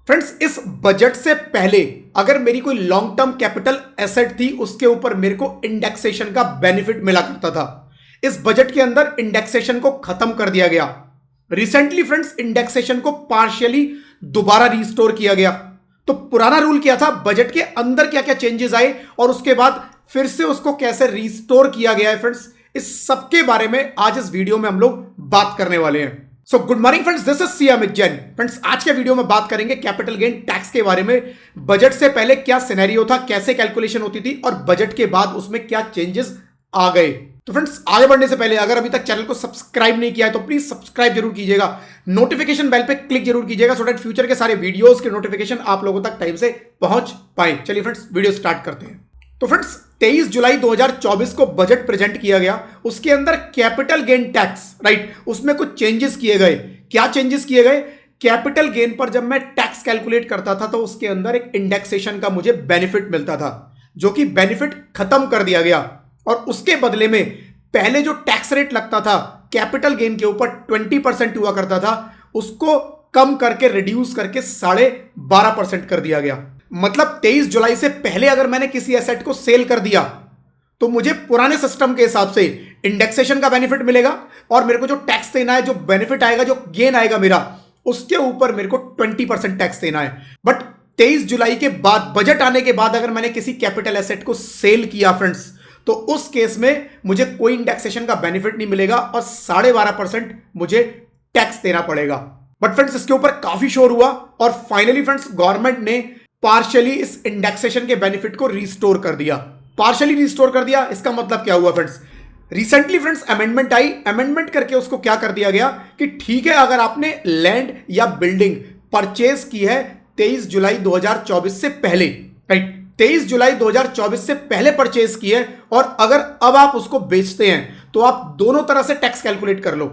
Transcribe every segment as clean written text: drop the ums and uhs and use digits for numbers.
Friends, इस budget से पहले अगर मेरी कोई लॉन्ग टर्म कैपिटल एसेट थी उसके ऊपर मेरे को इंडेक्सेशन का बेनिफिट मिला करता था। इस बजट के अंदर इंडेक्सेशन को खत्म कर दिया गया। रिसेंटली फ्रेंड्स, इंडेक्सेशन को पार्शियली दोबारा रिस्टोर किया गया। तो पुराना रूल क्या था, बजट के अंदर क्या क्या चेंजेस आए और उसके बाद फिर से उसको कैसे रिस्टोर किया गया है फ्रेंड्स, इस सब के बारे में आज इस वीडियो में हम लोग बात करने वाले हैं। So good morning friends, this is C Amit Jain. Friends, आज के वीडियो में बात करेंगे कैपिटल गेन टैक्स के बारे में। बजट से पहले क्या सिनेरियो था, कैसे कैलकुलेशन होती थी और बजट के बाद उसमें क्या चेंजेस आ गए। तो फ्रेंड्स, आगे बढ़ने से पहले अगर अभी तक चैनल को सब्सक्राइब नहीं किया है तो प्लीज सब्सक्राइब जरूर कीजिएगा, नोटिफिकेशन बेल पे क्लिक जरूर कीजिएगा सो दैट फ्यूचर के सारे वीडियोस के नोटिफिकेशन आप लोगों तक टाइम से पहुंच पाए। चलिए फ्रेंड्स, वीडियो स्टार्ट करते हैं। तो फ्रेंड्स, 23 जुलाई 2024 को बजट प्रेजेंट किया गया। उसके अंदर कैपिटल गेन टैक्स, राइट, उसमें कुछ चेंजेस किए गए। क्या चेंजेस किए गए? कैपिटल गेन पर जब मैं टैक्स कैलकुलेट करता था तो उसके अंदर एक इंडेक्सेशन का मुझे बेनिफिट मिलता था, जो कि बेनिफिट खत्म कर दिया गया। और उसके बदले में पहले जो टैक्स रेट लगता था कैपिटल गेन के ऊपर 20% हुआ करता था, उसको कम करके रिड्यूस करके 12.5% कर दिया गया। मतलब 23 जुलाई से पहले अगर मैंने किसी एसेट को सेल कर दिया तो मुझे पुराने सिस्टम के हिसाब से इंडेक्सेशन का बेनिफिट मिलेगा और मेरे को जो टैक्स देना है, जो बेनिफिट आएगा, जो गेन आएगा मेरा, उसके ऊपर मेरे को 20% टैक्स देना है। बट 23 जुलाई के बाद, बजट आने के बाद अगर मैंने किसी कैपिटल एसेट को सेल किया फ्रेंड्स, तो उस केस में मुझे कोई इंडेक्सेशन का बेनिफिट नहीं मिलेगा और 12.5% मुझे टैक्स देना पड़ेगा। बट फ्रेंड्स, इसके ऊपर काफी शोर हुआ और फाइनली फ्रेंड्स, गवर्नमेंट ने पार्शियली इस इंडेक्सेशन के बेनिफिट को रिस्टोर कर दिया। पार्शियली रिस्टोर कर दिया, इसका मतलब क्या हुआ फ्रेंड्स? रिसेंटली फ्रेंड्स अमेंडमेंट आई, अमेंडमेंट करके उसको क्या कर दिया गया कि ठीक है, अगर आपने लैंड या बिल्डिंग परचेज की है 23 जुलाई 2024 से पहले, राइट, 23 जुलाई 2024 से पहले परचेज की है और अगर अब आप उसको बेचते हैं तो आप दोनों तरह से टैक्स कैलकुलेट कर लो।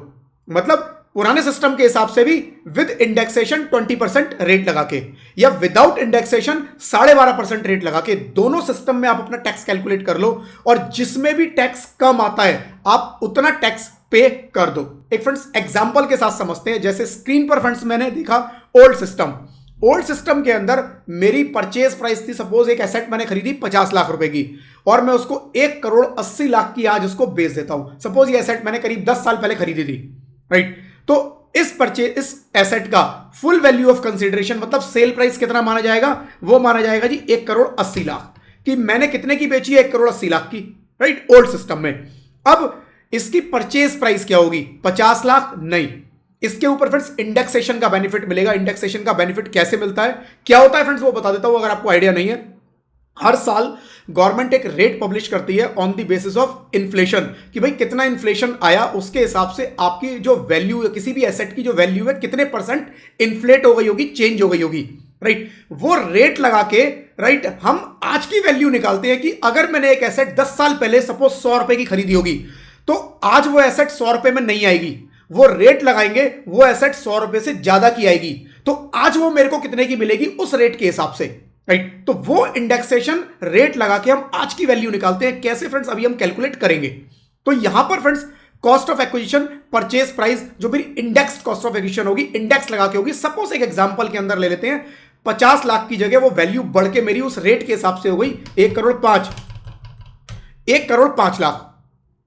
मतलब पुराने सिस्टम के हिसाब से भी विद इंडेक्सेशन 20% रेट लगा के या विदाउट इंडेक्सेशन 12.5% रेट लगा के, दोनों सिस्टम में आप अपना टैक्स कैलकुलेट कर लो और जिसमें भी टैक्स कम आता है आप उतना टैक्स पे कर दो। एक फ्रेंड्स एग्जांपल के साथ समझते हैं। जैसे स्क्रीन पर फ्रेंड्स मैंने देखा ओल्ड सिस्टम के अंदर मेरी परचेज प्राइस थी, सपोज एक एसेट मैंने खरीदी 50 लाख रुपए की और मैं उसको 1,80,00,000 की आज उसको बेच देता हूं। सपोज ये एसेट मैंने करीब 10 साल पहले खरीदी थी, राइट। तो इस एसेट का फुल वैल्यू ऑफ कंसीडरेशन, मतलब सेल प्राइस कितना माना जाएगा? वो माना जाएगा जी 1,80,00,000 कि मैंने कितने की बेची है? 1,80,00,000 की, राइट, ओल्ड सिस्टम में। अब इसकी परचेज प्राइस क्या होगी? 50 लाख? नहीं, इसके ऊपर फ्रेंड्स इंडेक्सेशन का बेनिफिट मिलेगा। इंडेक्सेशन का बेनिफिट कैसे मिलता है, क्या होता है फ्रेंड्स, वो बता देता हूं अगर आपको आइडिया नहीं है। हर साल गवर्नमेंट एक रेट पब्लिश करती है on the basis of inflation, कि भाई कितना इन्फ्लेशन आया, उसके हिसाब से आपकी जो वैल्यू है, किसी भी एसेट की जो वैल्यू है, कितने परसेंट इन्फ्लेट हो गई होगी, चेंज हो गई होगी, राइट। वो रेट लगा के, राइट, हम आज की वैल्यू निकालते हैं कि अगर मैंने एक एसेट 10 साल पहले सपोज 100 रुपए की खरीदी होगी तो आज वो एसेट 100 रुपए में नहीं आएगी। वो रेट लगाएंगे, वो एसेट 100 रुपए से ज्यादा की आएगी, तो आज वो मेरे को कितने की मिलेगी उस रेट के हिसाब से, राइट। तो वो इंडेक्सेशन रेट लगा के हम आज की वैल्यू निकालते हैं। कैसे फ्रेंड्स, अभी हम कैलकुलेट करेंगे। तो यहां पर friends cost of acquisition, purchase price, जो मेरी इंडेक्स कॉस्ट ऑफ एक्विजिशन होगी, इंडेक्स लगा के होगी। सपोज एक एग्जांपल के अंदर ले लेते हैं, 50 लाख की जगह वो वैल्यू बढ़ के मेरी उस रेट के हिसाब से हो गई 1,05,00,000,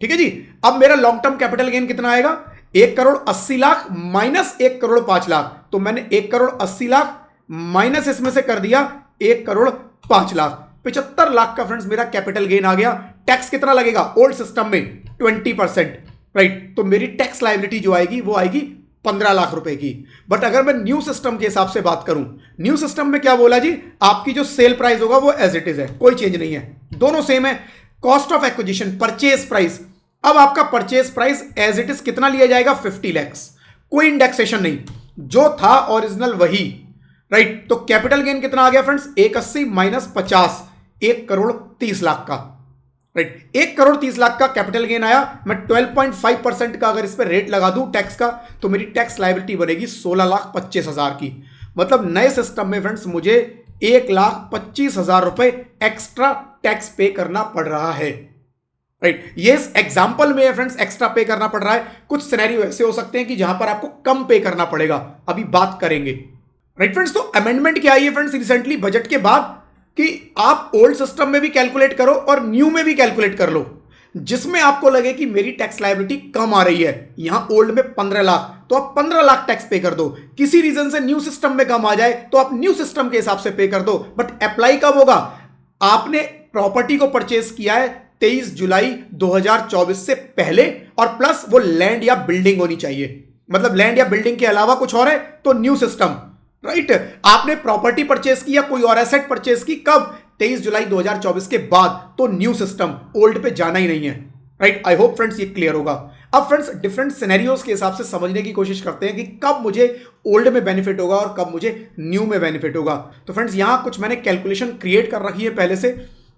ठीक है जी। अब मेरा लॉन्ग टर्म कैपिटल गेन कितना आएगा? 1,80,00,000 माइनस 1,05,00,000। तो मैंने 1,80,00,000 माइनस इसमें से कर दिया 1,05,00,000, 75 लाख का फ्रेंड्स मेरा कैपिटल गेन आ गया। टैक्स कितना लगेगा ओल्ड सिस्टम में? 20%, राइट। तो मेरी टैक्स लायबिलिटी जो आएगी वो आएगी 15 लाख रुपए की। बट अगर मैं न्यू सिस्टम के हिसाब से बात करूं, न्यू सिस्टम में क्या बोला जी, आपकी जो सेल प्राइस होगा वो एज इट इज है, कोई चेंज नहीं है, दोनों सेम है। Cost of acquisition, purchase price, अब आपका purchase price as it is कितना लिया जाएगा? 50 लाख, कोई इंडेक्सेशन नहीं, जो था ओरिजिनल वही, राइट। तो कैपिटल गेन कितना आ गया फ्रेंड्स? 180 माइनस 50, 1,30,00,000 का, राइट। 1,30,00,000 का कैपिटल गेन आया। मैं 12.5% का अगर इस पर रेट लगा दूं टैक्स का, तो मेरी टैक्स लायबिलिटी बनेगी 16,25,000 की। मतलब नए सिस्टम में फ्रेंड्स मुझे 1,25,000 रुपए एक्स्ट्रा टैक्स पे करना पड़ रहा है, राइट। ये इस एग्जांपल में है फ्रेंड्स, एक्स्ट्रा पे करना पड़ रहा है। कुछ सिनेरियो ऐसे हो सकते हैं कि जहां पर आपको कम पे करना पड़ेगा, अभी बात करेंगे। राइट फ्रेंड्स, तो अमेंडमेंट क्या आई है फ्रेंड्स रिसेंटली बजट के बाद कि आप ओल्ड सिस्टम में भी कैलकुलेट करो और न्यू में भी कैलकुलेट कर लो, जिसमें आपको लगे कि मेरी टैक्स लायबिलिटी कम आ रही है। यहां ओल्ड में 15 लाख तो आप 15 लाख टैक्स पे कर दो, किसी रीजन से न्यू सिस्टम में कम आ जाए तो आप न्यू सिस्टम के हिसाब से पे कर दो। बट अप्लाई कब होगा? आपने प्रॉपर्टी को परचेज किया है 23 जुलाई 2024 से पहले, और प्लस वो लैंड या बिल्डिंग होनी चाहिए, मतलब लैंड या बिल्डिंग के अलावा कुछ और है तो न्यू सिस्टम। राइट, आपने प्रॉपर्टी परचेज की या कोई और एसेट परचेज की कब? 23 जुलाई 2024 के बाद, तो न्यू सिस्टम, ओल्ड पे जाना ही नहीं है। राइट, आई होप फ्रेंड्स ये क्लियर होगा। अब फ्रेंड्स डिफरेंट सिनेरियोज के हिसाब से समझने की कोशिश करते हैं कि कब मुझे ओल्ड में बेनिफिट होगा और कब मुझे न्यू में बेनिफिट होगा। तो फ्रेंड्स यहां कुछ मैंने कैलकुलेशन क्रिएट कर रखी है पहले से।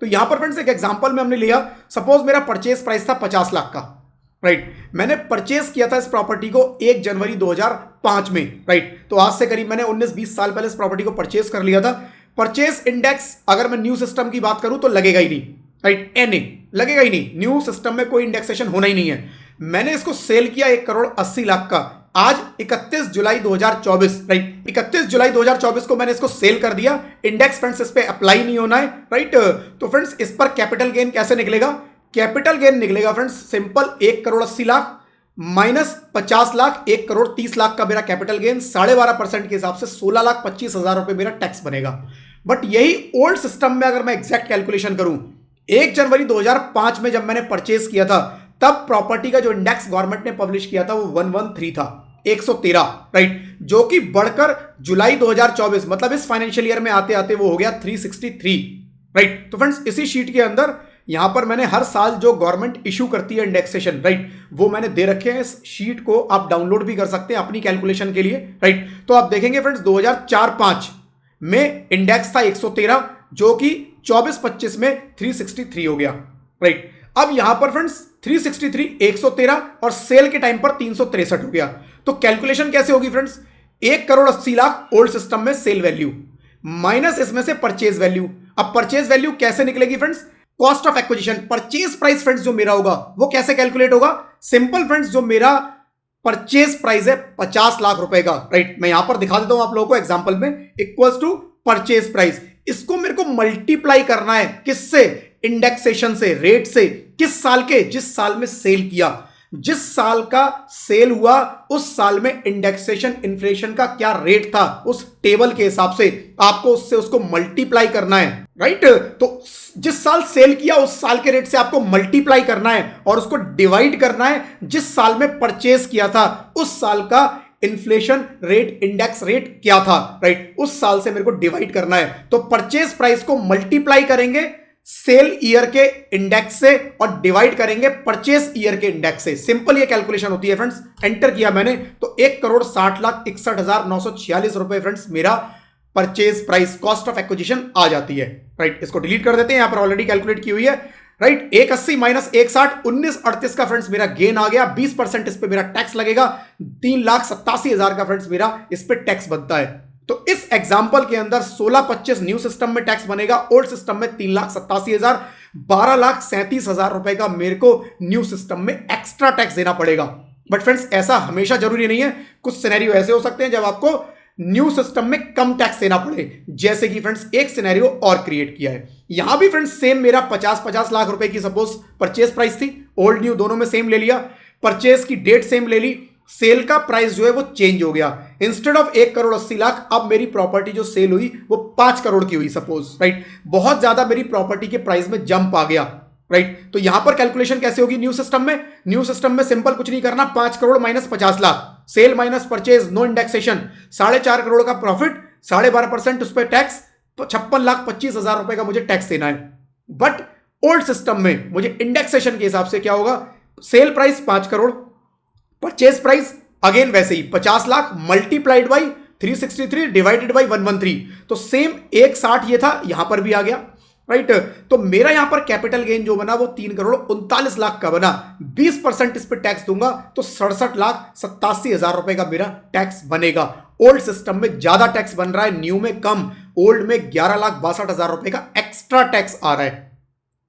तो यहां पर फ्रेंड्स एक एग्जांपल में हमने लिया, सपोज मेरा परचेज प्राइस था 50 लाख का। राइट, मैंने परचेज किया था इस प्रॉपर्टी को 1 जनवरी 2005 में। राइट, तो आज से करीब मैंने 19-20 साल पहले इस प्रॉपर्टी को परचेज कर लिया था। परचेज इंडेक्स अगर मैं न्यू सिस्टम की बात करूं तो लगेगा ही नहीं। राइट, एनए लगेगा ही नहीं, न्यू सिस्टम में कोई इंडेक्सेशन होना ही नहीं है। मैंने इसको सेल किया 1,80,00,000 का, आज 31 जुलाई 2024। राइट, 31 जुलाई 2024 को मैंने इसको सेल कर दिया। इंडेक्स फ्रेंड्स इस पे अप्लाई नहीं होना है। राइट, तो फ्रेंड्स इस पर कैपिटल गेन कैसे निकलेगा? कैपिटल गेन निकलेगा फ्रेंड्स सिंपल, 1,80,00,000 माइनस 50 लाख, 1,30,00,000 का मेरा कैपिटल गेन, 12.5% के हिसाब से 16,25,000 रुपए मेरा टैक्स बनेगा। बट यही ओल्ड सिस्टम में अगर मैं एग्जैक्ट कैलकुलेशन करूं, 1 जनवरी 2005 में जब मैंने परचेज किया था, तब प्रॉपर्टी का जो इंडेक्स गवर्नमेंट ने पब्लिश किया था वो 113 था, 113। राइट, जो कि बढ़कर जुलाई 2024 मतलब इस फाइनेंशियल ईयर में आते आते वो हो गया 363। राइट, तो फ्रेंड्स इसी शीट के अंदर यहां पर मैंने हर साल जो गवर्नमेंट इशू करती है इंडेक्सेशन, राइट, वो मैंने दे रखे हैं। इस शीट को आप डाउनलोड भी कर सकते हैं अपनी कैलकुलेशन के लिए। राइट, तो आप देखेंगे फ्रेंड्स 2004-05 में इंडेक्स था 113, जो कि 24-25 में 363 हो गया। राइट, अब यहां पर फ्रेंड्स 363, 113 और सेल के टाइम पर 363 हो गया। तो कैलकुलेशन कैसे होगी फ्रेंड्स? 1,80,00,000 ओल्ड सिस्टम में सेल वैल्यू माइनस इसमें से परचेज वैल्यू। अब परचेज वैल्यू कैसे निकलेगी friends? Cost of acquisition, purchase price friends जो मेरा होगा वो कैसे कैलकुलेट होगा? सिंपल फ्रेंड्स, जो मेरा परचेज प्राइस है 50 लाख रुपए का, राइट, मैं यहां पर दिखा देता हूं आप लोगों को एग्जांपल में, इक्वल्स टू परचेज प्राइस। इसको मेरे को मल्टीप्लाई करना है किससे? इंडेक्सेशन से, रेट से। किस साल के? जिस साल में सेल किया, जिस साल का सेल हुआ उस साल में इंडेक्सेशन इन्फ्लेशन का क्या रेट था, उस टेबल के हिसाब से आपको उससे उसको मल्टीप्लाई करना है। राइट, तो जिस साल सेल किया उस साल के रेट से आपको मल्टीप्लाई करना है और उसको डिवाइड करना है जिस साल में परचेज किया था उस साल का इन्फ्लेशन रेट, इंडेक्स रेट क्या था। राइट, उस साल से मेरे को डिवाइड करना है। तो परचेज प्राइस को मल्टीप्लाई करेंगे सेल ईयर के इंडेक्स से और डिवाइड करेंगे परचेज ईयर के इंडेक्स से। सिंपल ये कैलकुलेशन होती है फ्रेंड्स। एंटर किया मैंने तो 1,60,61,946 रुपए फ्रेंड्स मेरा purchase price, cost of acquisition आ जाती है। राइट, इसको डिलीट कर देते हैं, यहां पर ऑलरेडी कैलकुलेट की हुई है। राइट, 180 माइनस 160, 1938 का फ्रेंड्स मेरा गेन आ गया। 20% इस पे मेरा टैक्स लगेगा, 3,87,000 का फ्रेंड्स मेरा इस पे टैक्स बनता है। तो इस एग्जांपल के अंदर 16-25 न्यू सिस्टम में टैक्स बनेगा, ओल्ड सिस्टम में 3,87,000, 12,37,000 रुपए का मेरे को न्यू सिस्टम में एक्स्ट्रा टैक्स देना पड़ेगा। बट फ्रेंड्स ऐसा हमेशा जरूरी नहीं है, कुछ सिनेरियो ऐसे हो सकते हैं जब आपको न्यू सिस्टम में कम टैक्स देना पड़े, जैसे कि फ्रेंड्स एक सिनेरियो और क्रिएट किया है। यहां भी फ्रेंड्स सेम मेरा 50-50 लाख रुपए की सपोज परचेज प्राइस थी, ओल्ड न्यू दोनों में सेम ले लिया, परचेज की डेट सेम ले ली, सेल का प्राइस जो है वो चेंज हो गया। इंस्टेड ऑफ 1,80,00,000 अब मेरी प्रॉपर्टी जो सेल हुई वो 5 करोड़ की हुई सपोज। राइट, बहुत ज्यादा मेरी प्रॉपर्टी के प्राइस में जंप आ गया। राइट, तो यहां पर कैलकुलेशन कैसे होगी न्यू सिस्टम में? न्यू सिस्टम में सिंपल कुछ नहीं करना, 5 crore minus 50 lakh, sale minus purchase, no indexation, 4.5 crore का प्रॉफिट, 12.5% उस पर टैक्स, 56,25,000 रुपए का मुझे टैक्स देना है। बट ओल्ड सिस्टम में मुझे इंडेक्सेशन के हिसाब से क्या होगा? Sale price 5 crore, purchase price again वैसे ही 50 lakh multiplied by 363 divided by 113, तो सेम 160 ये था, यहां पर भी आ गया। राइट, तो मेरा यहां पर कैपिटल गेन जो बना वो 3,39,00,000 का बना। 20% इस पर टैक्स दूंगा तो 67,87,000 रुपए का मेरा टैक्स बनेगा। ओल्ड सिस्टम में ज्यादा टैक्स बन रहा है, न्यू में कम। ओल्ड में 11,62,000 रुपए का एक्स्ट्रा टैक्स आ रहा है।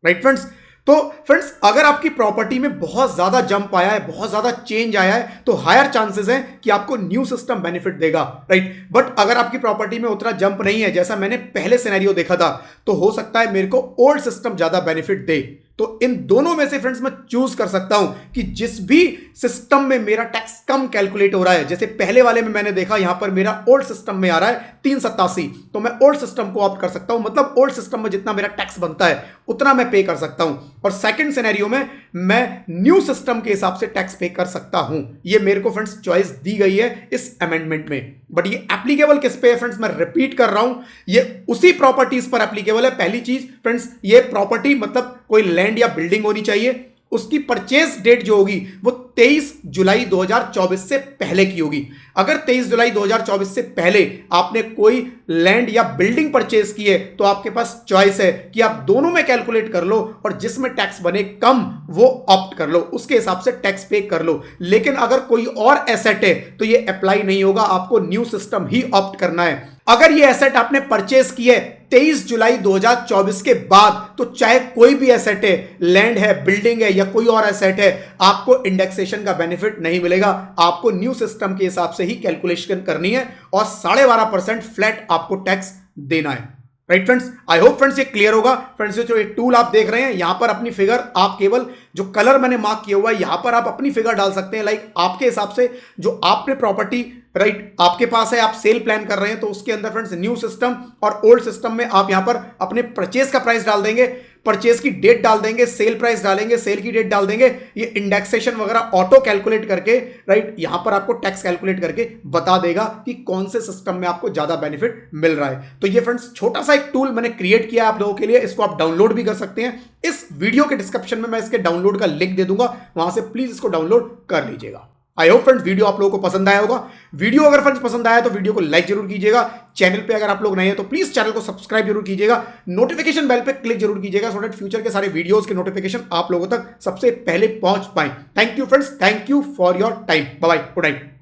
राइट फ्रेंड्स, तो फ्रेंड्स, अगर आपकी प्रॉपर्टी में बहुत ज्यादा जंप आया है, बहुत ज्यादा चेंज आया है, तो हायर चांसेस हैं कि आपको न्यू सिस्टम बेनिफिट देगा, राइट। बट अगर आपकी प्रॉपर्टी में उतना जंप नहीं है, जैसा मैंने पहले सिनेरियो देखा था, तो हो सकता है मेरे को ओल्ड सिस्टम ज्यादा बेनिफिट दे। तो इन दोनों में से फ्रेंड्स मैं चूज कर सकता हूं कि जिस भी सिस्टम में मेरा टैक्स कम कैलकुलेट हो रहा है, जैसे पहले वाले में मैंने देखा यहां पर मेरा ओल्ड सिस्टम में आ रहा है 387, तो मैं ओल्ड सिस्टम को ऑप्ट कर सकता हूं, मतलब ओल्ड सिस्टम में जितना मेरा टैक्स बनता है उतना मैं पे कर सकता हूं। और सेकंड सिनेरियो में मैं न्यू सिस्टम के हिसाब से टैक्स पे कर सकता हूं। ये मेरे को फ्रेंड्स चॉइस दी गई है इस अमेंडमेंट में। बट ये एप्लीकेबल किस पे है फ्रेंड्स, मैं रिपीट कर रहा हूं, ये उसी प्रॉपर्टीज पर एप्लीकेबल है। पहली चीज फ्रेंड्स, ये प्रॉपर्टी मतलब कोई लैंड या बिल्डिंग होनी चाहिए, उसकी परचेज डेट जो होगी वो 23 जुलाई 2024 से पहले की होगी। अगर 23 जुलाई 2024 से पहले आपने कोई लैंड या बिल्डिंग परचेज की है, तो आपके पास चॉइस है कि आप दोनों में कैलकुलेट कर लो और जिसमें टैक्स बने कम वो ऑप्ट कर लो, उसके हिसाब से टैक्स पे कर लो। लेकिन अगर कोई और एसेट है तो ये अप्लाई नहीं होगा, आपको न्यू सिस्टम ही ऑप्ट करना है। अगर ये एसेट आपने परचेज की है 23 जुलाई 2024 के बाद, तो चाहे कोई भी एसेट है, लैंड है, बिल्डिंग है या कोई और एसेट है, आपको इंडेक्सेशन का बेनिफिट नहीं मिलेगा। आपको न्यू सिस्टम के हिसाब से ही कैलकुलेशन करनी है और 12.5% फ्लैट आपको टैक्स देना है, right friends. I hope friends ये क्लियर होगा। फ्रेंड्स जो एक टूल आप देख रहे हैं, यहां पर अपनी फिगर आप केवल जो कलर मैंने मार्क किया हुआ है यहां पर आप अपनी फिगर डाल सकते हैं, लाइक आपके हिसाब से जो आपने प्रॉपर्टी राइट आपके पास है, आप सेल प्लान कर रहे हैं, तो उसके अंदर फ्रेंड्स न्यू सिस्टम और ओल्ड सिस्टम में आप यहां पर अपने परचेज का प्राइस डाल देंगे, परचेज की डेट डाल देंगे, सेल प्राइस डालेंगे, सेल की डेट डाल देंगे। ये इंडेक्सेशन वगैरह ऑटो कैलकुलेट करके राइट यहां पर आपको टैक्स कैलकुलेट करके बता देगा कि कौन से सिस्टम में आपको ज्यादा बेनिफिट मिल रहा है। तो ये फ्रेंड्स छोटा सा एक टूल मैंने क्रिएट किया आप लोगों के लिए, इसको आप डाउनलोड भी कर सकते हैं। इस वीडियो के डिस्क्रिप्शन में मैं इसके डाउनलोड का लिंक दे दूंगा, वहां से प्लीज इसको डाउनलोड कर लीजिएगा। आई होप फ्रेंड्स वीडियो आप लोगों को पसंद आया होगा। वीडियो अगर फ्रेंड्स पसंद आया तो वीडियो को लाइक जरूर कीजिएगा। चैनल पे अगर आप लोग नए हैं तो प्लीज चैनल को सब्सक्राइब जरूर कीजिएगा। नोटिफिकेशन बेल पे क्लिक जरूर कीजिएगा सो दैट फ्यूचर के सारे वीडियोस के नोटिफिकेशन आप लोगों तक सबसे पहले पहुंच पाए। Thank you friends, thank you for your time. Bye bye, good night.